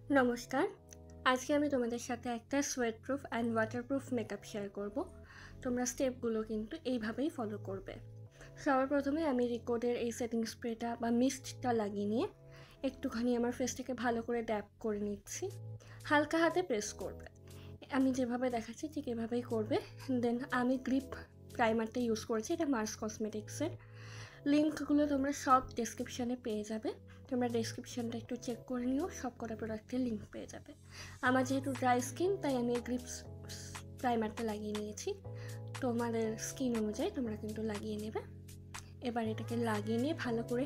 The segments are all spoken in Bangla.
নমস্কার। আজকে আমি তোমাদের সাথে একটা sweat proof and waterproof makeup share করব। তোমরা স্টেপগুলো কিন্তু এইভাবেই ফলো করবে। সবার প্রথমে আমি রিকোডের এই সেটিং স্প্রেটা বা মিস্টটা লাগিয়ে নিয়ে একটুখানি আমার ফেসটাকে ভালো করে ড্যাপ করে নিচ্ছি। হালকা হাতে প্রেস করবে, আমি যেভাবে দেখাচ্ছি ঠিক এভাবেই করবে। দেন আমি গ্রিপ প্রাইমারটা ইউজ করেছি, এটা মার্স কসমেটিক্সের। লিঙ্কগুলো তোমরা সব ডেসক্রিপশানে পেয়ে যাবে, তোমরা ডেসক্রিপশানটা একটু চেক করে নিও, সব কটা প্রোডাক্টের লিঙ্ক পেয়ে যাবে। আমার যেহেতু ড্রাই স্কিন তাই আমি গ্রিপস প্রাইমারটা লাগিয়ে নিয়েছি, তোমাদের স্কিন অনুযায়ী তোমরা কিন্তু লাগিয়ে নেবে। এবার এটাকে লাগিয়ে নিয়ে ভালো করে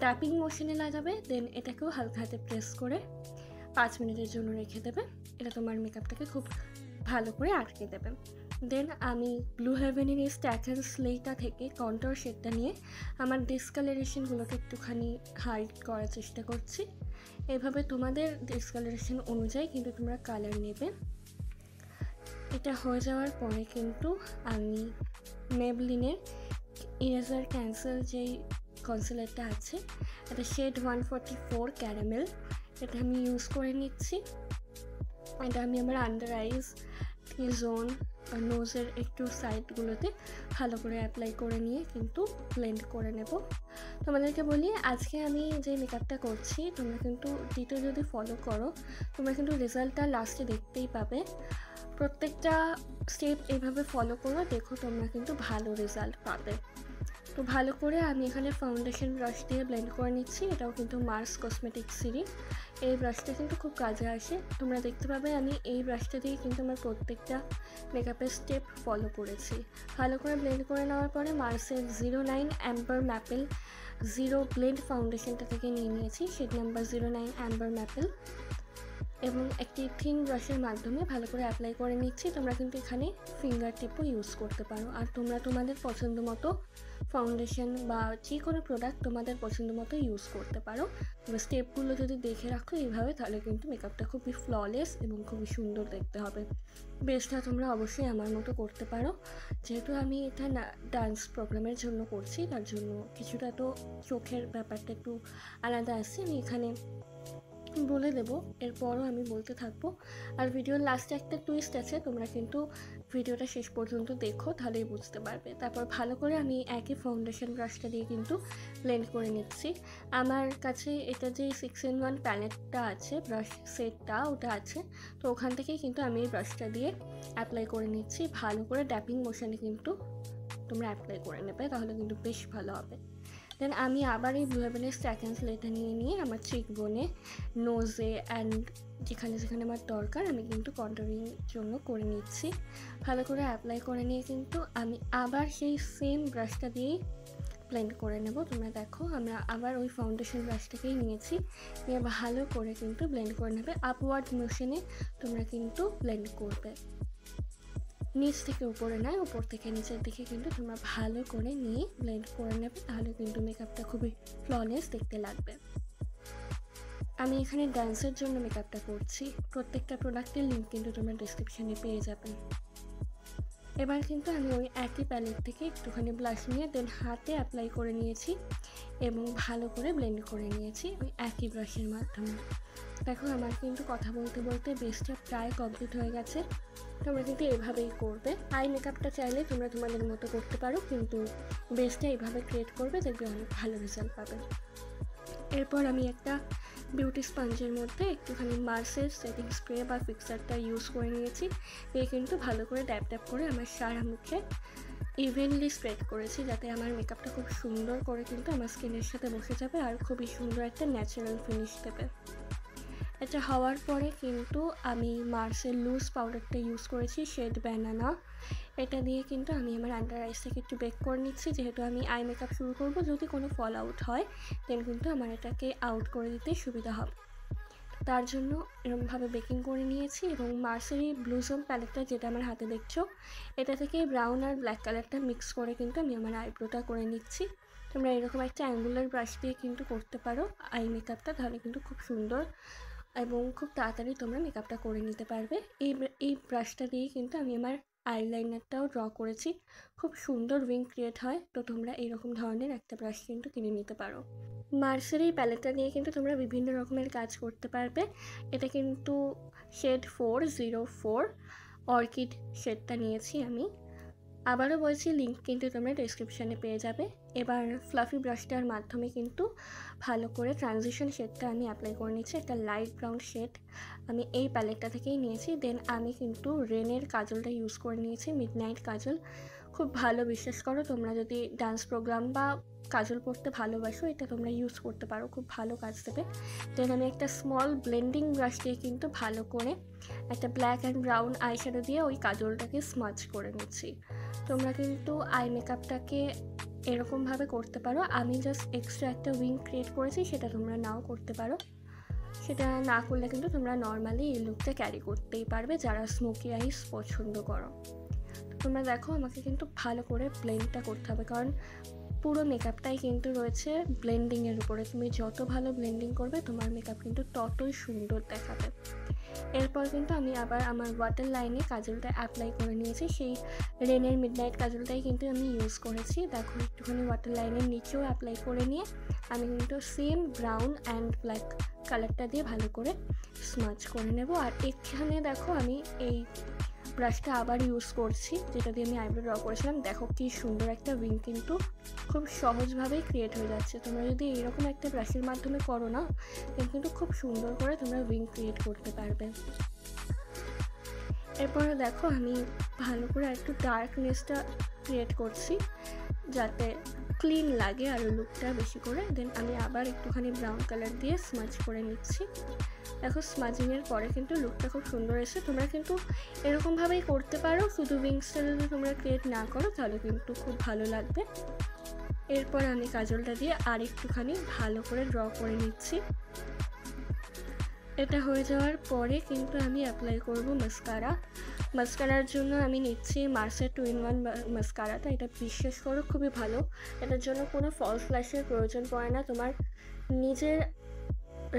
ট্যাপিং মোশনে লাগাবে, দেন এটাকেও হালকা হাতে প্রেস করে 5 মিনিটের জন্য রেখে দেবে। এটা তোমার মেকআপটাকে খুব ভালো করে আটকে দেবে। দেন আমি ব্লু হেভেনের এই স্ট্যাচার স্লেটা থেকে কন্ট্রোল শেডটা নিয়ে আমার ডিসকালারেশনগুলোকে একটুখানি হাইড করার চেষ্টা করছি। এভাবে তোমাদের ডিসকালারেশন অনুযায়ী কিন্তু তোমরা কালার নেবে। এটা হয়ে যাওয়ার পরে কিন্তু আমি মেবলিনের ইরেজার ক্যান্সেল যেই কনসিলারটা আছে, এটা শেড 144 ক্যারামেল, এটা আমি ইউজ করে নিচ্ছি। এটা আমি আমার আন্ডার আইজ, জোন, নোজের একটু সাইডগুলোতে ভালো করে অ্যাপ্লাই করে নিয়ে কিন্তু ব্লেন্ড করে নেব। তোমাদেরকে বলি, আজকে আমি যে মেকআপটা করছি তোমরা কিন্তু ডিটো যদি ফলো করো তোমরা কিন্তু রেজাল্টটা লাস্টে দেখতেই পাবে। প্রত্যেকটা স্টেপ এইভাবে ফলো করো, দেখো তোমরা কিন্তু ভালো রেজাল্ট পাবে। তো ভালো করে আমি এখানে ফাউন্ডেশন ব্রাশ দিয়ে ব্লেন্ড করে নিচ্ছি। এটাও কিন্তু মার্স কসমেটিক্সেরই। এই ব্রাশটা কিন্তু খুব কাজে আসে, তোমরা দেখতে পাবে আমি এই ব্রাশটা দিয়ে কিন্তু আমার প্রত্যেকটা মেকআপের স্টেপ ফলো করেছি। ভালো করে ব্লেন্ড করে নেওয়ার পরে মার্সের 09 অ্যাম্বার ম্যাপেল জিরো ব্লেন্ড ফাউন্ডেশনটা থেকে নিয়ে নিয়েছি, শেড নাম্বার 09 অ্যাম্বার ম্যাপেল, এবং একটি থিন ব্রাশের মাধ্যমে ভালো করে অ্যাপ্লাই করে নিচ্ছি। তোমরা কিন্তু এখানে ফিঙ্গার টিপও ইউজ করতে পারো, আর তোমরা তোমাদের পছন্দ মতো ফাউন্ডেশন বা যে কোনো প্রোডাক্ট তোমাদের পছন্দ মতো ইউজ করতে পারো। এবার স্টেপগুলো যদি দেখে রাখো এইভাবে, তাহলে কিন্তু মেকআপটা খুবই ফ্ললেস এবং খুবই সুন্দর দেখতে হবে। বেসটা তোমরা অবশ্যই আমার মতো করতে পারো, যেহেতু আমি এটা ডান্স প্রোগ্রামের জন্য করছি তার জন্য কিছুটা তো চোখের ব্যাপারটা একটু আলাদা আসছে, আমি এখানে বলে দেবো, এরপরও আমি বলতে থাকবো। আর ভিডিওর লাস্টে একটা টুইস্ট আছে, তোমরা কিন্তু ভিডিওটা শেষ পর্যন্ত দেখো, তাহলেই বুঝতে পারবে। তারপর ভালো করে আমি একই ফাউন্ডেশন ব্রাশটা দিয়ে কিন্তু ব্লেন্ড করে নিচ্ছি। আমার কাছে এটা যে 6-in-1 প্যালেটটা আছে, ব্রাশ সেটটা ওটা আছে, তো ওখান থেকেই কিন্তু আমি এই ব্রাশটা দিয়ে অ্যাপ্লাই করে নিচ্ছি। ভালো করে ড্যাপিং মোশনে কিন্তু তোমরা অ্যাপ্লাই করে নেবে, তাহলে কিন্তু বেশ ভালো হবে। দেন আমি আবার এই ব্লু হেভেনের স্ট্যাকেন্স লেটা নিয়ে আমার চিক বোনে, নোজে অ্যান্ড যেখানে যেখানে আমার দরকার আমি কিন্তু কন্ট্রোলিং জন্য করে নিচ্ছি। ভালো করে অ্যাপ্লাই করে নিয়ে কিন্তু আমি আবার সেই সেম ব্রাশটা দিয়েই ব্লেন্ড করে নেব। তোমরা দেখো আমরা আবার ওই ফাউন্ডেশন ব্রাশটাকেই নিয়েছি, নিয়ে ভালো করে কিন্তু ব্লেন্ড করে নেবে। আপওয়ার্ড মোশনে তোমরা কিন্তু ব্লেন্ড করবে, নিচ থেকে উপরে নয়, উপর থেকে নিচের দিকে কিন্তু তোমরা ভালো করে নিয়ে ব্লেন্ড করে নেবে, তাহলে কিন্তু মেকআপটা খুবই ফ্ললেস দেখতে লাগবে। আমি এখানে ডান্সের জন্য মেকআপটা করছি, প্রত্যেকটা প্রোডাক্টের লিঙ্ক কিন্তু তোমরা ডিসক্রিপশানে পেয়ে যাবে। এবার কিন্তু আমি ওই একই প্যালেট থেকে একটুখানি ব্লাশ নিয়ে দেন হাতে অ্যাপ্লাই করে নিয়েছি এবং ভালো করে ব্লেন্ড করে নিয়েছি ওই একই ব্রাশের মাধ্যমে। দেখো আমার কিন্তু কথা বলতে বলতে বেসটা প্রায় কমপ্লিট হয়ে গেছে। তোমরা কিন্তু এভাবেই করবে। আই মেকআপটা চাইলে তোমরা তোমাদের মতো করতে পারো, কিন্তু বেসটা এইভাবে ক্রিয়েট করবে, দেখবে অনেক ভালো রেজাল্ট পাবে। এরপর আমি একটা বিউটি স্পঞ্জের মধ্যে একটুখানি মার্সের সেটিং স্প্রে বা ফিক্সারটা ইউজ করে নিয়েছি। দিয়ে কিন্তু ভালো করে ড্যাপ ড্যাপ করে আমার সারা মুখে ইভেনলি স্প্রেড করেছি, যাতে আমার মেকআপটা খুব সুন্দর করে কিন্তু আমার স্কিনের সাথে বসে যাবে আর খুবই সুন্দর একটা ন্যাচারাল ফিনিশ দেবে। এটা হওয়ার পরে কিন্তু আমি মার্সের লুজ পাউডারটা ইউজ করেছি, শেড ব্যানানা। এটা দিয়ে কিন্তু আমি আমার আন্ডার আইসটাকে একটু বেক করে নিচ্ছি, যেহেতু আমি আই মেকআপ শুরু করব, যদি কোনো ফল আউট হয় দেন কিন্তু আমার এটাকে আউট করে দিতে সুবিধা হবে। তার জন্য এরকমভাবে বেকিং করে নিয়েছি এবং মার্সের এই ব্লু জোন প্যালেটটা যেটা আমার হাতে দেখছো, এটা থেকে ব্রাউন আর ব্ল্যাক কালারটা মিক্স করে কিন্তু আমি আমার আইব্রোটা করে নিচ্ছি। তোমরা এরকম একটা অ্যাঙ্গুলার ব্রাশ দিয়ে কিন্তু করতে পারো আই মেকআপটা, তাহলে কিন্তু খুব সুন্দর এবং খুব তাড়াতাড়ি তোমরা মেকআপটা করে নিতে পারবে। এই ব্রাশটা দিয়েই কিন্তু আমি আমার আইলাইনারটাও ড্র করেছি, খুব সুন্দর উইং ক্রিয়েট হয়। তো তোমরা এইরকম ধরনের একটা ব্রাশ কিন্তু কিনে নিতে পারো। মার্সের এই প্যালেটটা নিয়ে কিন্তু তোমরা বিভিন্ন রকমের কাজ করতে পারবে। এটা কিন্তু শেড 404 অর্কিড শেডটা নিয়েছি আমি। আবারও বলছি, লিঙ্ক কিন্তু তোমরা ডেসক্রিপশানে পেয়ে যাবে। এবার ফ্লাফি ব্রাশটার মাধ্যমে কিন্তু ভালো করে ট্রানজিশন শেডটা আমি অ্যাপ্লাই করে নিচ্ছি। একটা লাইট ব্রাউন শেড আমি এই প্যালেটটা থেকেই নিয়েছি। দেন আমি কিন্তু রেনের কাজলটা ইউজ করে নিয়েছি, মিডনাইট কাজল। খুব ভালো, বিশ্বাস করো, তোমরা যদি ডান্স প্রোগ্রাম বা কাজল পরতে ভালোবাসো এটা তোমরা ইউজ করতে পারো, খুব ভালো কাজ দেবে। দেন আমি একটা স্মল ব্লেন্ডিং ব্রাশ দিয়ে কিন্তু ভালো করে একটা ব্ল্যাক অ্যান্ড ব্রাউন আইশ্যাডো দিয়ে ওই কাজলটাকে স্মাচ করে নিচ্ছি। তোমরা কিন্তু আই মেকআপটাকে এরকমভাবে করতে পারো। আমি জাস্ট এক্সট্রা একটা উইং ক্রিয়েট করেছি, সেটা তোমরা নাও করতে পারো। সেটা না করলে কিন্তু তোমরা নর্মালি এই লুকটা ক্যারি করতেই পারবে যারা স্মোকি আইস পছন্দ করো। তোমরা দেখো, আমাকে কিন্তু ভালো করে ব্লেন্ডটা করতে হবে, কারণ পুরো মেকআপটাই কিন্তু রয়েছে ব্লেন্ডিংয়ের উপরে। তুমি যত ভালো ব্লেন্ডিং করবে তোমার মেকআপ কিন্তু ততই সুন্দর দেখাবে। এরপর কিন্তু আমি আবার আমার ওয়াটার লাইনে কাজলটা অ্যাপ্লাই করে নিয়েছি। সেই রেনের মিডনাইট কাজলটাই কিন্তু আমি ইউজ করেছি। দেখো, একটুখানি ওয়াটার লাইনের নিচেও অ্যাপ্লাই করে নিয়ে আমি কিন্তু সেম ব্রাউন অ্যান্ড ব্ল্যাক কালারটা দিয়ে ভালো করে স্মাচ করে নেব। আর এখানে দেখো আমি এই ব্রাশটা আবার ইউজ করছি, যেটা দিয়ে আমি আইব্রো ড্র করেছিলাম। দেখো কি সুন্দর একটা উইং কিন্তু খুব সহজভাবেই ক্রিয়েট হয়ে যাচ্ছে। তোমরা যদি এইরকম একটা ব্রাশের মাধ্যমে করো না, কিন্তু খুব সুন্দর করে তোমরা উইং ক্রিয়েট করতে পারবে। এরপরে দেখো আমি ভালো করে একটু ডার্কনেসটা ক্রিয়েট করছি যাতে ক্লিন লাগে আর লুকটা বেশি করে। দেন আমি আবার একটুখানি ব্রাউন কালার দিয়ে স্মাচ করে নিচ্ছি। দেখো, স্মাজিংয়ের পরে কিন্তু লুকটা খুব সুন্দর এসে। তোমরা কিন্তু এরকমভাবেই করতে পারো, শুধু উইংসটা যদি তোমরা ক্রিয়েট না করো তাহলে কিন্তু খুব ভালো লাগবে। এরপর আমি কাজলটা দিয়ে আর একটুখানি ভালো করে ড্র করে নিচ্ছি। এটা হয়ে যাওয়ার পরে কিন্তু আমি অ্যাপ্লাই করব মাস্কারা। মাস্কারার জন্য আমি নিচ্ছি মার্সের 2-in-1 মাস্কারাটা। এটা বিশ্বাস করো খুবই ভালো। এটার জন্য কোনো ফলস ল্যাশের প্রয়োজন পড়ে না, তোমার নিজের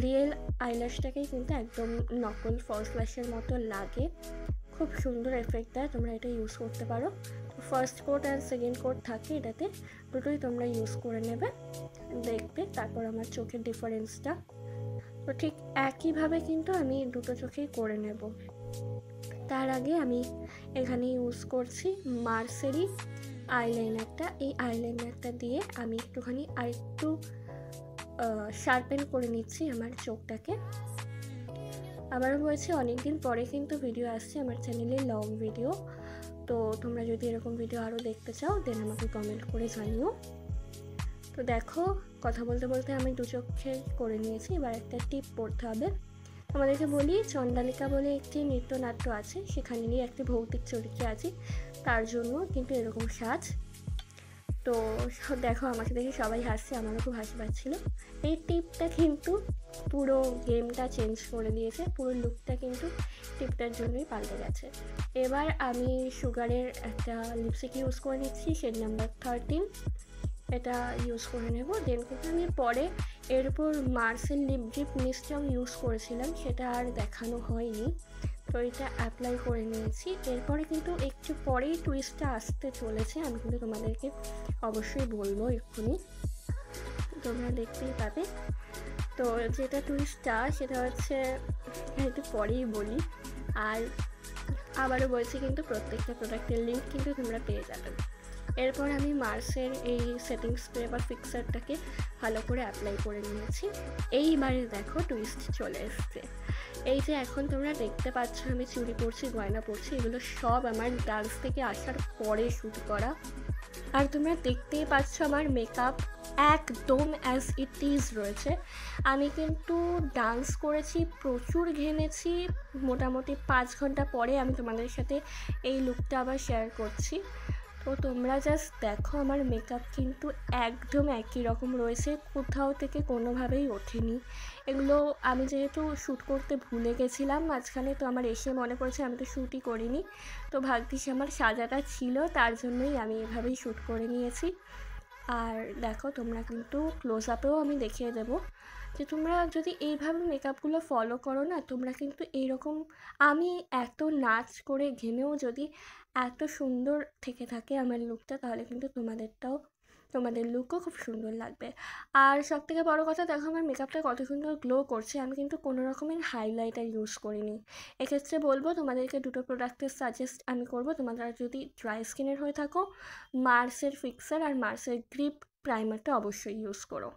রিয়েল আইল্যাশটাকেই কিন্তু একদম নকল ফলস ল্যাশের মতো লাগে। খুব সুন্দর এফেক্ট দেয়, তোমরা এটা ইউজ করতে পারো। First quote and second quote থাকে এটাতে, দুটোই তোমরা ইউজ করে নেবে, দেখবে তারপর আমার চোখের ডিফারেন্সটা। তো ঠিক একইভাবে কিন্তু আমি দুটো চোখেই করে নেব। তার আগে আমি এখানে ইউজ করছি মার্সেরই আইলাইনারটা। এই আইলাইনারটা দিয়ে আমি একটুখানি আরেকটু শার্পেন করে নিচ্ছি আমার চোখটাকে। আবারও বলছি, অনেকদিন পরে কিন্তু ভিডিও আসছে আমার চ্যানেলে, লং ভিডিও। তো তোমরা যদি এরকম ভিডিও আরও দেখতে চাও দেন আমাকে কমেন্ট করে জানিও। তো দেখো, কথা বলতে বলতে আমি দু চোখে করে নিয়েছি। এবার একটা টিপ পড়তে হবে। আমাদেরকে বলি, চণ্ডালিকা বলে একটি নৃত্যনাট্য আছে, সেখানে নিয়ে একটি ভৌতিক চরিত্রে আছি, তার জন্য কিন্তু এরকম সাজ। তো দেখো, আমাকে দেখে সবাই হাসছে, আমারও খুব হাসি পাচ্ছিলো। এই টিপটা কিন্তু পুরো গেমটা চেঞ্জ করে দিয়েছে, পুরো লুকটা কিন্তু টিপটার জন্যই পাল্টে গেছে। এবার আমি সুগারের একটা লিপস্টিক ইউজ করে নিচ্ছি, শেড নাম্বার 13। এটা ইউজ করে নেব। দেন কিন্তু আমি পরে এর উপর মার্সেল লিপ ড্রিপ মিস্টটাও ইউজ করেছিলাম, সেটা আর দেখানো হয়নি। তো এটা অ্যাপ্লাই করে নিয়েছি। এরপরে কিন্তু একটু পরেই টুইস্টটা আসতে চলেছে, আমি কিন্তু তোমাদেরকে অবশ্যই বলবো এক্ষুনি, তোমরা দেখতেই পাবে। তো যেটা টুইস্টটা সেটা হচ্ছে একটু পরেই বলি। আর আবারও বলছি, কিন্তু প্রত্যেকটা প্রোডাক্টের লিঙ্ক কিন্তু তোমরা পেয়ে যাবে। এরপর আমি মার্সের এই সেটিং স্প্রে বা ফিক্সারটাকে ভালো করে অ্যাপ্লাই করে নিয়েছি। এইবারে দেখো টুইস্ট চলে এসছে। এই যে এখন তোমরা দেখতে পাচ্ছ আমি চুড়ি পরছি, গয়না পরছি, এগুলো সব আমার ডান্স থেকে আসার পরে শ্যুট করা। আর তোমরা দেখতেই পাচ্ছ আমার মেকআপ একদম অ্যাজ ইট ইজ রয়েছে। আমি কিন্তু ডান্স করেছি, প্রচুর ঘেমেছি। মোটামুটি 5 ঘন্টা পরে আমি তোমাদের সাথে এই লুকটা আবার শেয়ার করছি। তো তোমরা জাস্ট দেখো, আমার মেকআপ কিন্তু একদম একই রকম রয়েছে, কোথাও থেকে কোনোভাবেই ওঠেনি। এগুলো আমি যেহেতু শ্যুট করতে ভুলে গেছিলাম মাঝখানে, তো আমার এসে মনে পড়েছে আমি তো শ্যুটই করিনি। তো ভাগ্যিস আমার সাজাটা ছিল, তার জন্যই আমি এভাবেই শ্যুট করে নিয়েছি। আর দেখো, তোমরা কিন্তু ক্লোজ আপেও আমি দেখিয়ে দেবো যে তোমরা যদি এইভাবে মেকআপগুলো ফলো করো না, তোমরা কিন্তু এইরকম, আমি এত নাচ করে ঘেমেও যদি এত সুন্দর থেকে থাকে আমার লুকটা, তাহলে কিন্তু তোমাদেরটাও তোমাদের লুকও খুব সুন্দর লাগবে। আর সবথেকে বড় কথা, দেখো আমার মেকআপটা কত সুন্দর গ্লো করছে, আমি কিন্তু কোনো রকমের হাইলাইটার ইউজ করিনি। এক্ষেত্রে বলবো তোমাদেরকে দুটো প্রোডাক্টের সাজেস্ট আমি করবো। তোমরা যদি ড্রাই স্কিনের হয়ে থাকো, মার্সের ফিক্সার আর মার্সের গ্রিপ প্রাইমারটা অবশ্যই ইউজ করো।